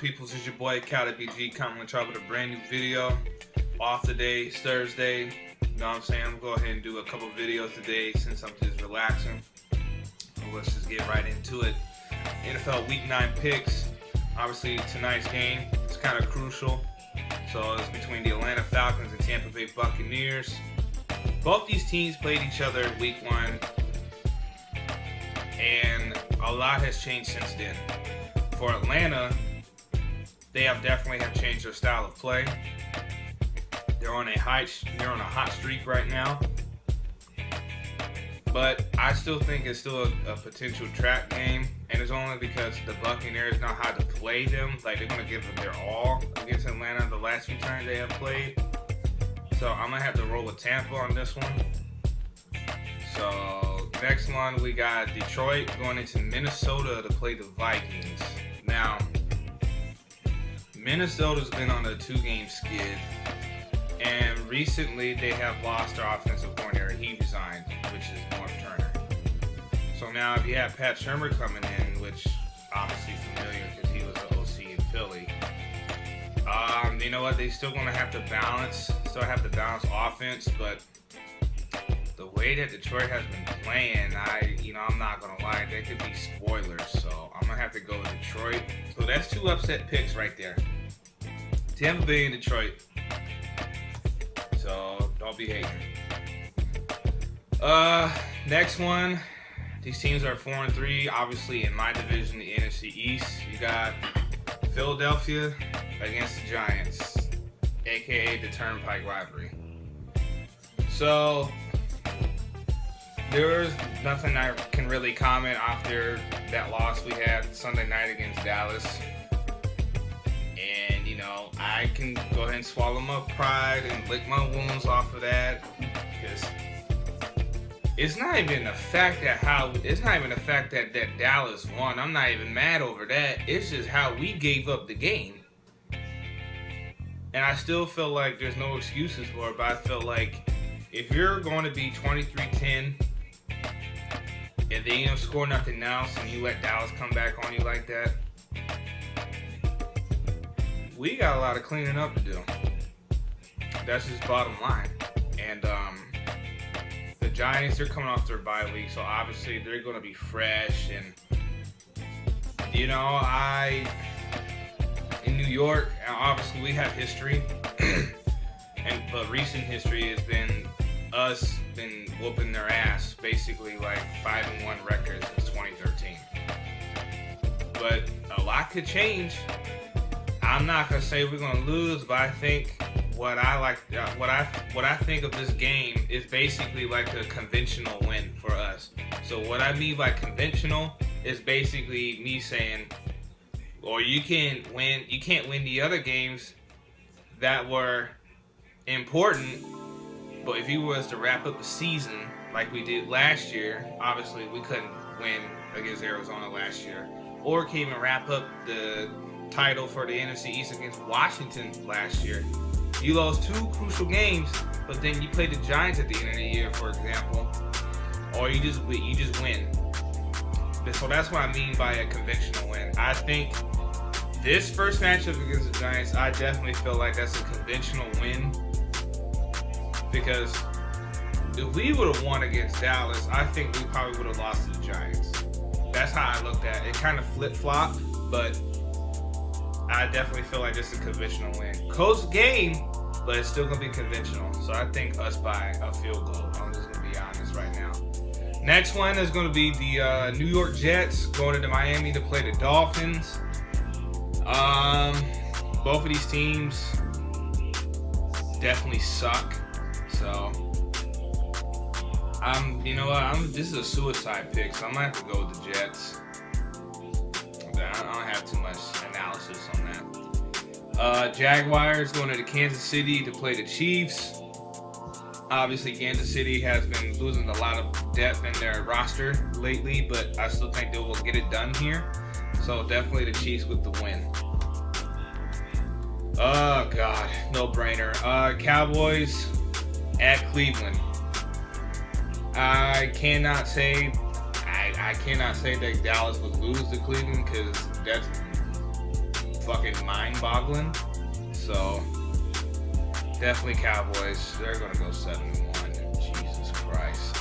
peoples? It's your boy Cali BG coming with y'all with a brand new video. Off today, it's Thursday. You know what I'm saying? I'm gonna go ahead and do a couple videos today since I'm just relaxing. Let's just get right into it. NFL Week 9 picks. Obviously, tonight's game is kind of crucial. So it's between the Atlanta Falcons and Tampa Bay Buccaneers. Both these teams played each other Week 1, and a lot has changed since then. For Atlanta, they definitely have changed their style of play. They're on a hot streak right now. But I still think it's still a potential trap game, and it's only because the Buccaneers know how to play them. Like, they're going to give them their all against Atlanta the last few times they have played. So I'm going to have to roll with Tampa on this one. So next one, we got Detroit going into Minnesota to play the Vikings. Now, Minnesota's been on a 2-game skid, and recently they have lost their offensive coordinator. He resigned, which is North Turner. So now if you have Pat Shurmur coming in, which obviously familiar because he was the OC in Philly, you know what? They still gonna have to balance offense, but the way that Detroit has been playing, I'm not gonna lie, they could be spoilers. So I'm gonna have to go with Detroit. So that's 2 upset picks right there. Tampa Bay and Detroit. So don't be hating. Next one. These teams are 4-3. Obviously, in my division, the NFC East, you got Philadelphia against the Giants, aka the Turnpike rivalry. So there's nothing I can really comment after that loss we had Sunday night against Dallas. And, I can go ahead and swallow my pride and lick my wounds off of that, because it's not even the fact that Dallas won. I'm not even mad over that. It's just how we gave up the game. And I still feel like there's no excuses for it, but I feel like if you're going to be 23-10 and then you score nothing else and you let Dallas come back on you like that, we got a lot of cleaning up to do. That's just bottom line. And the Giants, they're coming off their bye week, so obviously they're going to be fresh. And in New York, obviously we have history, but recent history has been us whooping their ass, basically like 5-1 records since 2013. But a lot could change. I'm not gonna say we're gonna lose, but I think what I think of this game is basically like a conventional win for us. So what I mean by conventional is basically me saying, or you can't win the other games that were important, but if you was to wrap up the season like we did last year, obviously we couldn't win against Arizona last year, or can't even wrap up the title for the NFC East against Washington last year. You lost 2 crucial games, but then you played the Giants at the end of the year, for example, or you just win. So that's what I mean by a conventional win. I think this first matchup against the Giants, I definitely feel like that's a conventional win, because if we would have won against Dallas, I think we probably would have lost to the Giants. That's how I looked at it. It kind of flip-flopped, but I definitely feel like this is a conventional win. Close game, but it's still going to be conventional. So I think us by a field goal. I'm just going to be honest right now. Next one is going to be the New York Jets going into Miami to play the Dolphins. Both of these teams definitely suck. So, this is a suicide pick, so I'm going to have to go with the Jets. I don't have too much analysis on that. Jaguars going to Kansas City to play the Chiefs. Obviously, Kansas City has been losing a lot of depth in their roster lately, but I still think they will get it done here. So definitely the Chiefs with the win. Oh, God. No brainer. Cowboys at Cleveland. I cannot say that Dallas would lose to Cleveland, because that's fucking mind-boggling. So definitely Cowboys. They're gonna go 7-1. Jesus Christ.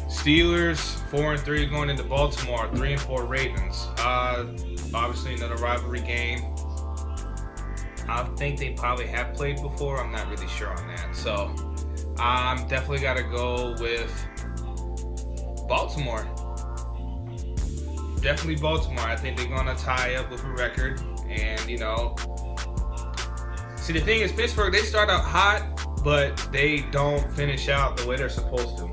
Steelers 4-3 going into Baltimore. 3-4 Ravens. Obviously another rivalry game. I think they probably have played before. I'm not really sure on that. So I'm definitely got to go with Baltimore. Definitely Baltimore. I think they're going to tie up with a record. And, see, the thing is, Pittsburgh, they start out hot, but they don't finish out the way they're supposed to.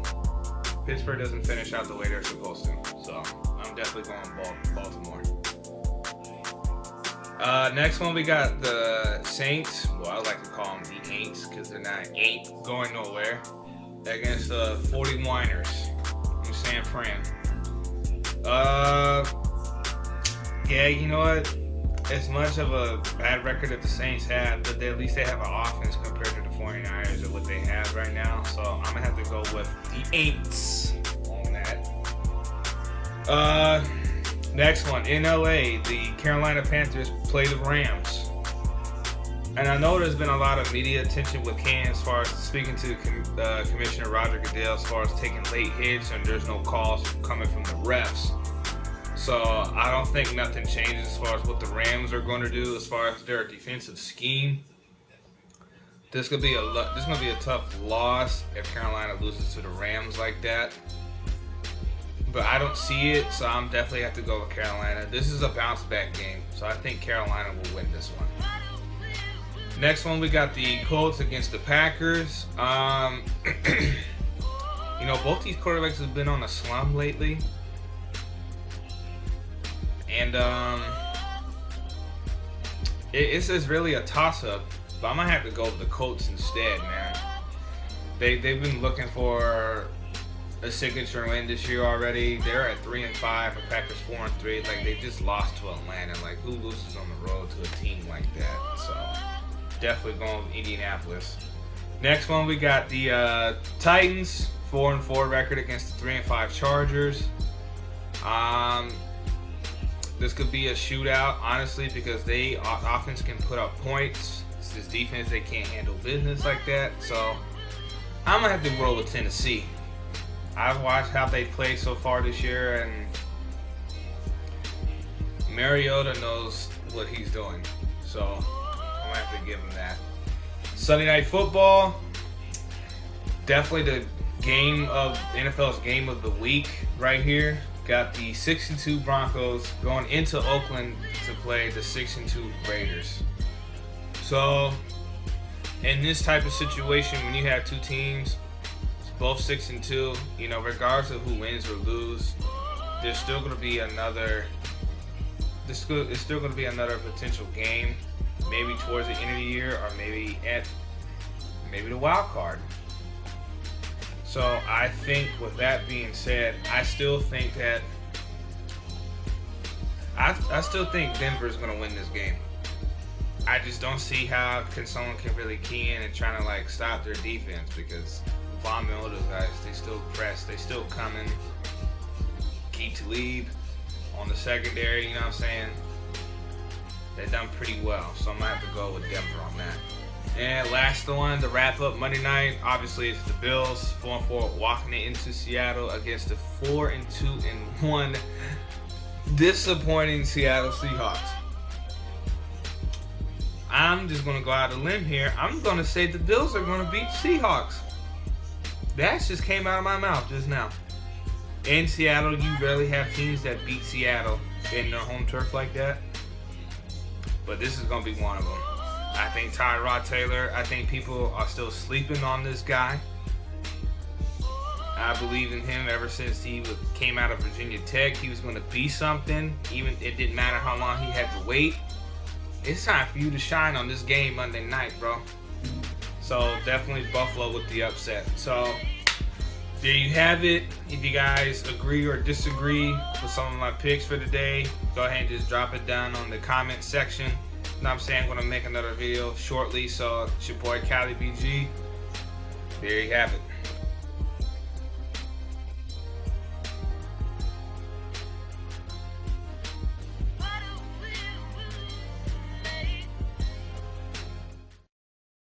Pittsburgh doesn't finish out the way they're supposed to. So I'm definitely going Baltimore. Next one, we got the Saints. Well, I like to call them the Aints because they're not going nowhere. Against the 49ers in San Fran. Yeah, you know what? As much of a bad record that the Saints have, but at least they have an offense compared to the 49ers and what they have right now. So I'm going to have to go with the Aints on that. Next one, in LA, the Carolina Panthers play the Rams. And I know there's been a lot of media attention with Cam as far as speaking to Commissioner Roger Goodell as far as taking late hits and there's no calls coming from the refs. So I don't think nothing changes as far as what the Rams are going to do as far as their defensive scheme. This could be a tough loss if Carolina loses to the Rams like that. But I don't see it, so I'm definitely have to go with Carolina. This is a bounce back game, so I think Carolina will win this one. Next one, we got the Colts against the Packers. Both these quarterbacks have been on a slump lately. And it's really a toss-up, but I'm going to have to go with the Colts instead, man. They've been looking for a signature win this year already. They're at 3-5, the Packers 4-3. Like, they just lost to Atlanta. Like, who loses on the road to a team like that? So definitely going with Indianapolis. Next one, we got the Titans, 4-4 record against the 3-5 Chargers. This could be a shootout, honestly, because they offense can put up points. It's this defense, they can't handle business like that. So I'm gonna have to roll with Tennessee. I've watched how they play so far this year, and Mariota knows what he's doing. So I'm gonna have to give him that. Sunday Night Football, definitely the NFL's game of the week right here. Got the 6-2 Broncos going into Oakland to play the 6-2 Raiders. So in this type of situation, when you have two teams, both 6-2, regardless of who wins or lose, there's still going to be another. It's still going to be another potential game, maybe towards the end of the year, or maybe the wild card. So I think, with that being said, I still think Denver is going to win this game. I just don't see how someone can really key in and trying to stop their defense, because Von Miller, those guys, they still press, they still coming. Keep Talib on the secondary, you know what I'm saying? They've done pretty well, so I'm going to have to go with Denver on that. And last one, to wrap up Monday night, obviously it's the Bills, 4-4, walking it into Seattle against the 4-2-1 disappointing Seattle Seahawks. I'm just going to go out on a limb here. I'm going to say the Bills are going to beat Seahawks. That just came out of my mouth just now. In Seattle, you rarely have teams that beat Seattle in their home turf like that. But this is going to be one of them. I think Tyrod Taylor, I think people are still sleeping on this guy. I believe in him ever since he came out of Virginia Tech. He was going to be something. Even it didn't matter how long he had to wait. It's time for you to shine on this game Monday night, bro. So definitely Buffalo with the upset. So there you have it. If you guys agree or disagree with some of my picks for today, go ahead and just drop it down on the comment section. You know what I'm saying? I'm going to make another video shortly. So it's your boy Cali BG. There you have it.